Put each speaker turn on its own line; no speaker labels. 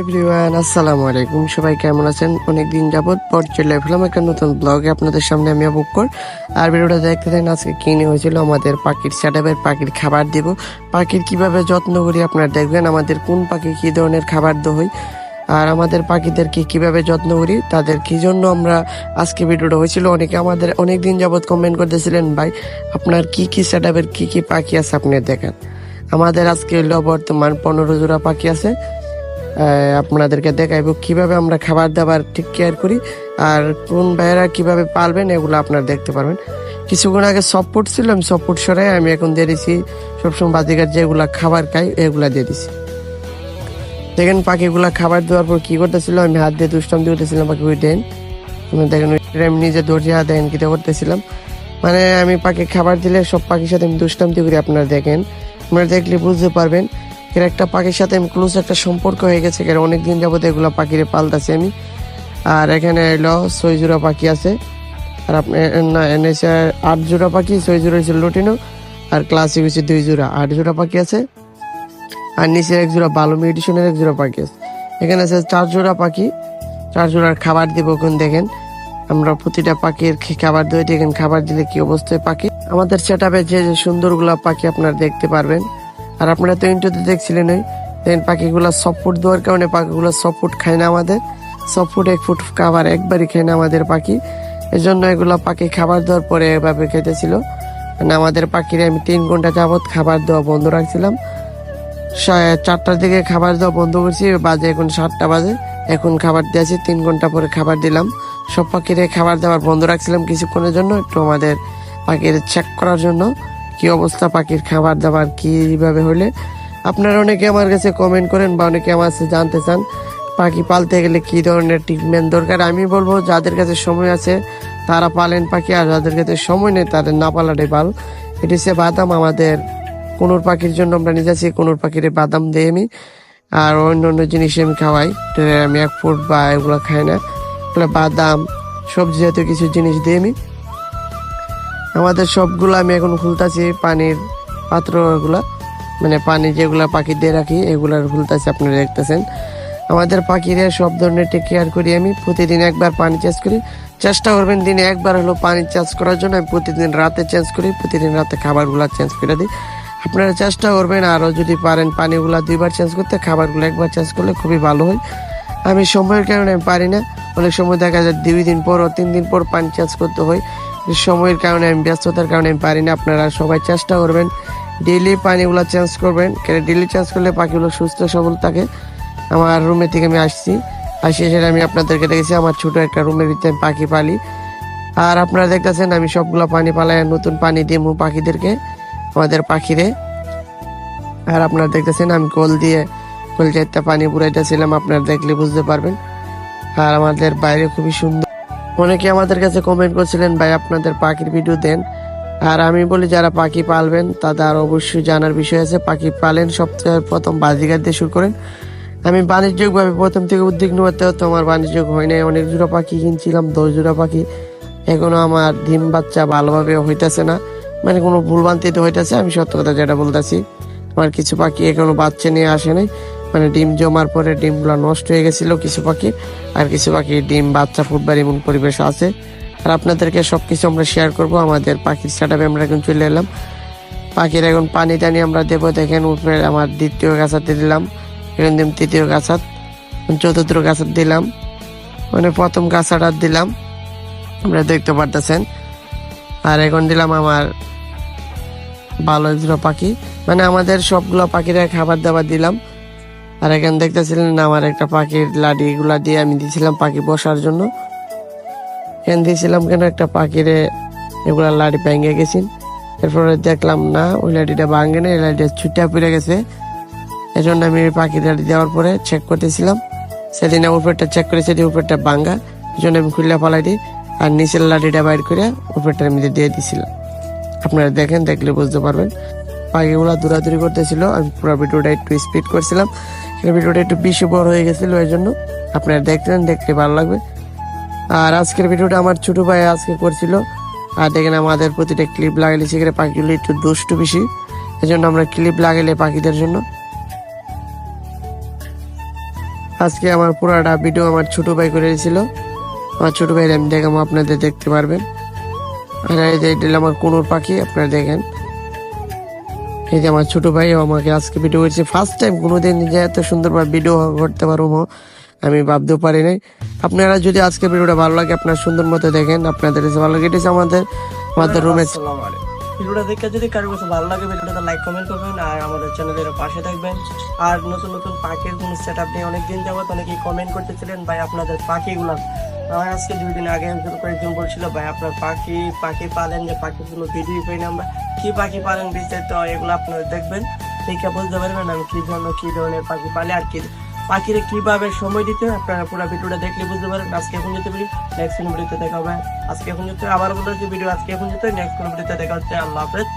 Everyone, আসসালামু আলাইকুম। সবাই কেমন আছেন? অনেকদিন যাবত পর চলে এলাম একটা নতুন ব্লগে আপনাদের সামনে। আমি অবুকর আর ভিডিওটা দেখতে দেন। আজকে কিনে হয়েছিল আমাদের পাখির সেটআপের পাখির খাবার দিব, পাখির কিভাবে যত্ন করি আপনারা দেখবেন। আমাদের কোন পাখি কি ধরনের খাবার দই আর আমাদের পাখিদেরকে কিভাবে যত্ন করি, তাদের কি জন্য আমরা আজকে ভিডিওটা হয়েছিল। অনেকে আমাদের অনেকদিন যাবত কমেন্ট করতেছিলেন, ভাই আপনার কি কি সেটআপের কি কি পাখি আছে আপনি দেখেন। আমাদের আজকে হলো বর্তমান 15 জোড়া পাখি আছে। আপনাদেরকে দেখাইব কিভাবে আমরা খাবার দাবার ঠিক কেয়ার করি আর কোন ভাইয়েরা কিভাবে পালবেন, এগুলো আপনারা দেখতে পারবেন। কিছুক্ষণ আগে সফট ছিল, আমি সফট সরাই আমি এখন দিয়ে দিছি সবসময় বাজিকার যেগুলা খাবার খাই এগুলা দিয়ে দিছি। দেখেন পাখিগুলা খাবার দেওয়ার পর কি করতেছিল, আমি হাত দিয়ে দুষ্টাম দিয়ে উঠেছিলাম পাখি উঠেন। দেখেন আমি নিজে দরজা দেখেন কিতে করতেছিলাম, মানে আমি পাখি খাবার দিলে সব পাখির সাথে আমি দুষ্টাম দিয়ে করি। আপনারা দেখেন, আপনারা দেখলে বুঝতে পারবেন এর একটা পাখির সাথে আমি ক্লোজ একটা সম্পর্ক হয়ে গেছে। অনেকদিন যাবত এগুলো পাখিরে পালতেছি আমি। আর এখানে এলো 6 জোড়া পাখি আছে, আর আপনি না এনেছে 8 জোড়া পাখি। 6 জোড়া হচ্ছে লুটিনো আর ক্লাসিক হচ্ছে 2 জোড়া, 8 জোড়া পাখি আছে। আর নিচে 1 জোড়া ভালো মেডিসিনের 1 জোড়া পাখি আছে। এখানে আছে 4 জোড়া পাখি। 4 জোড়ার খাবার দিব। এখন দেখেন আমরা প্রতিটা পাখির খাবার দিয়ে দেখেন খাবার দিলে কি অবস্থায় পাখি। আমাদের সেটআপে যে সুন্দরগুলা পাখি আপনারা দেখতে পারবেন। আর আপনারা তো ইন্টারতে দেখছিলেন, দেখেন পাখিগুলা সফট দেওয়ার কারণে পাখিগুলো সফট খায় না। আমাদের সফট 1 ফুট খাবার একবারই খায় না আমাদের পাখি। এই জন্য এগুলা পাখি খাবার দেওয়ার পরে এভাবে খেতেছিল। মানে আমাদের পাখিরে আমি 3 ঘন্টা যাবত খাবার দেওয়া বন্ধ রাখছিলাম। 4টার দিকে খাবার দেওয়া বন্ধ করছি, বাজে এখন 7টা বাজে। এখন খাবার দিয়েছি, 3 ঘন্টা পরে খাবার দিলাম। সব পাখিরে খাবার দেওয়ার বন্ধ রাখছিলাম কিছুক্ষণের জন্য, একটু আমাদের পাখির চেক করার জন্য কি অবস্থা পাখির খাবার দাবার কিভাবে হলে। আপনারা অনেকে আমার কাছে কমেন্ট করেন বা অনেকে আমার কাছে জানতে চান পাখি পালতে গেলে কি ধরনের ট্রিটমেন্ট দরকার। আমি বলবো যাদের কাছে সময় আছে তারা পালেন পাখি, আর যাদের কাছে সময় নেই তাদের না পালাটাই ভালো। এটি হচ্ছে বাদাম, আমাদের কোনোর পাখির জন্য আমরা নিয়ে যাচ্ছি। কোনোর পাখির বাদাম দিয়ে আমি আর অন্য অন্য জিনিস আমি খাওয়াই। আমি 1 ফুট বা এগুলো খাই না, বাদাম সবজি জাতীয় কিছু জিনিস দিয়ে আমি আমাদের সবগুলো আমি এখন খুলতাছি পানির পাত্র, এগুলা মানে পানি যেগুলা পাখি দিয়ে রাখি এগুলার খুলতাছি। আপনারা দেখতেছেন আমাদের পাখিরা সব ধরনের টেক কেয়ার করি। আমি প্রতিদিন একবার পানি চেঞ্জ করি। চেষ্টা করবেন দিনে একবার হলো পানি চেঞ্জ করার জন্য। আমি প্রতিদিন রাতে চেঞ্জ করি, প্রতিদিন রাতে খাবারগুলা চেঞ্জ করে দিই। আপনারা চেষ্টা করবেন আরও যদি পারেন পানিগুলা 2বার চেঞ্জ করতে, খাবারগুলো 1বার চেঞ্জ করলে খুবই ভালো হয়। আমি সময়ের কারণে আমি পারি না, অনেক সময় দেখা যায় 2 দিন পর ও 3 দিন পর পানি চেঞ্জ করতে হয়। সময়ের কারণে আমি ব্যস্ততার কারণে আমি পারি না। আপনারা সবাই চেষ্টা করবেন ডেইলি পানিগুলো চেঞ্জ করবেন, কেন ডেইলি চেঞ্জ করলে পাখিগুলো সুস্থ সবল থাকে। আমার রুমে থেকে আমি আসি সেটা আমি আপনাদেরকে দেখেছি আমার ছোট একটা রুমের ভিতরে আমি পাখি পালি। আর আপনারা দেখতেছেন আমি সবগুলো পানি পালাই, নতুন পানি দিয়ে পাখিদেরকে আমাদের পাখিরে। আর আপনারা দেখতেছেন আমি কল দিয়ে চারটা পানি পুরাইতেছিলাম, আপনারা দেখলে বুঝতে পারবেন। আর আমাদের বাইরে খুবই সুন্দর। অনেকে আমাদের কাছে কমেন্ট করছিলেন, ভাই আপনাদের পাখির ভিডিও দেন। আর আমি বলি যারা পাখি পালবেন তাদের অবশ্যই জানার বিষয় আছে। পাখি পালেন সবচেয়ে প্রথম বাজিগার দিয়ে শুরু করেন। আমি বাণিজ্যিকভাবে প্রথম থেকে উদ্বিগ্ন হতে হতো, আমার বাণিজ্যিক হয় নাই। অনেক জোড়া পাখি কিনছিলাম, 10 জোড়া পাখি। এখনো আমার ডিম বাচ্চা ভালোভাবে হইতেছে না, মানে কোনো ভুলভ্রান্তিতে হইতেছে। আমি সত্য কথা যেটা বলতেছি, আমার কিছু পাখি এখনো বাচ্চা নিয়ে আসে নাই, মানে ডিম জমার পরে ডিমগুলো নষ্ট হয়ে গেছিল কিছু পাখি। আর কিছু পাখি ডিম বাচ্চা ফুটবার এমন পরিবেশ আছে। আর আপনাদেরকে সবকিছু আমরা শেয়ার করব। আমাদের পাখির সেটআপে আমরা এখন চলে এলাম। পাখির এখন পানি টানি আমরা দেবো। দেখেন উপরে আমার 2য় গাছাতে দিলাম, এখন দিলাম 3য় গাছাত, 4র্থ গাছাত দিলাম, মানে প্রথম গাছাটা দিলাম আমরা দেখতে পারতেছেন। আর এখন দিলাম আমার ভালো 1 জোড়া পাখি, মানে আমাদের সবগুলো পাখিরা খাবার দাবার দিলাম। আর এখানে দেখতেছিলেন আমার একটা পাখির লাডি গুলা দিয়ে আমি দিয়েছিলাম পাখি বসার জন্য। এখানে দিয়েছিলাম কেন একটা পাখিরে এগুলা লাডি ভেঙে গেছেন। এরপরে দেখলাম না ওই লাডিটা ভাঙে না, এই লাডিটা ছুটে পড়ে গেছে। এই জন্য আমি পাখির লাডি দেওয়ার পরে চেক করতেছিলাম, সেদিন উপরটা চেক করে সেদিন উপরটা ভাঙ্গা, এই জন্য আমি খুলে পালাই দিই। আর নিচের লাডিটা বাইর করে উপরটার মধ্যে দিয়ে দিয়েছিলাম। আপনারা দেখেন, দেখলে বুঝতে পারবেন। পাখিগুলা দৌড়াদৌড়ি করতেছিল, আমি পুরো ভিডিওটা একটু স্পিড করছিলাম, ভিডিওটা একটু বেশি বড় হয়ে গেছিল, এই জন্য আপনারা দেখলেন, দেখতে ভালো লাগবে। আর আজকের ভিডিওটা আমার ছোট ভাই আজকে করছিল। আর দেখেন আমাদের প্রতিটা ক্লিপ লাগাইলে সেখানে পাখিগুলো একটু দুষ্টু বেশি, এই জন্য আমরা ক্লিপ লাগাইলে পাখিদের জন্য আজকে আমার পুরাটা ভিডিও আমার ছোট ভাই করে দিয়েছিল। আমার ছোট ভাইয়ের আমি দেখাবো, আপনাদের দেখতে পারবেন। আর এই যে এটা হলো আমার কোনোর পাখি, আপনারা দেখেন। এই যে আমার ছোট ভাই আমাকে আজকে ভিডিও করেছে, ফার্স্ট টাইম কোনোদিন যে এত সুন্দরভাবে ভিডিও করতে পারবো আমি ভাবতেও পারি নাই। আপনারা যদি আজকে ভিডিওটা ভালো লাগে, আপনারা সুন্দর মতো দেখেন, আপনাদের কাছে ভালো লাগে। এটা হচ্ছে আমাদের রুমে।
ভিডিওটা দেখে যদি কারোর কাছে ভালো লাগে ভিডিওটা লাইক কমেন্ট করবেন আর আমাদের চ্যানেলের পাশে থাকবেন। আর নতুন নতুন পাখির কোনো সেট আপ নিয়ে অনেকদিন যাবত অনেকেই কমেন্ট করতেছিলেন ভাই আপনাদের পাখিগুলো। আমার আজকে 2 দিন আগে কয়েকজন বলছিল ভাই আপনার পাখি পালেন, যে পাখির কোনো ভিডিও পাই না আমরা, কি পাখি পালেন বিস্তারিত এগুলো আপনারা দেখবেন, দেখে বুঝতে পারবেন আমি কি ধরনের পাখি পালে আর কি পাখিরে কিভাবে সময় দিতে হয়। আপনারা পুরো ভিডিওটা দেখলে বুঝতে পারেন। আজকে এখন যেতে পারি, নেক্সট ভিডিওতে দেখা হবে। আজকে এখন যেতে আবার বলতে ভিডিও আজকে এখন যেতে, নেক্সট ভিডিওতে দেখা হচ্ছে। আল্লাহ হাফেজ।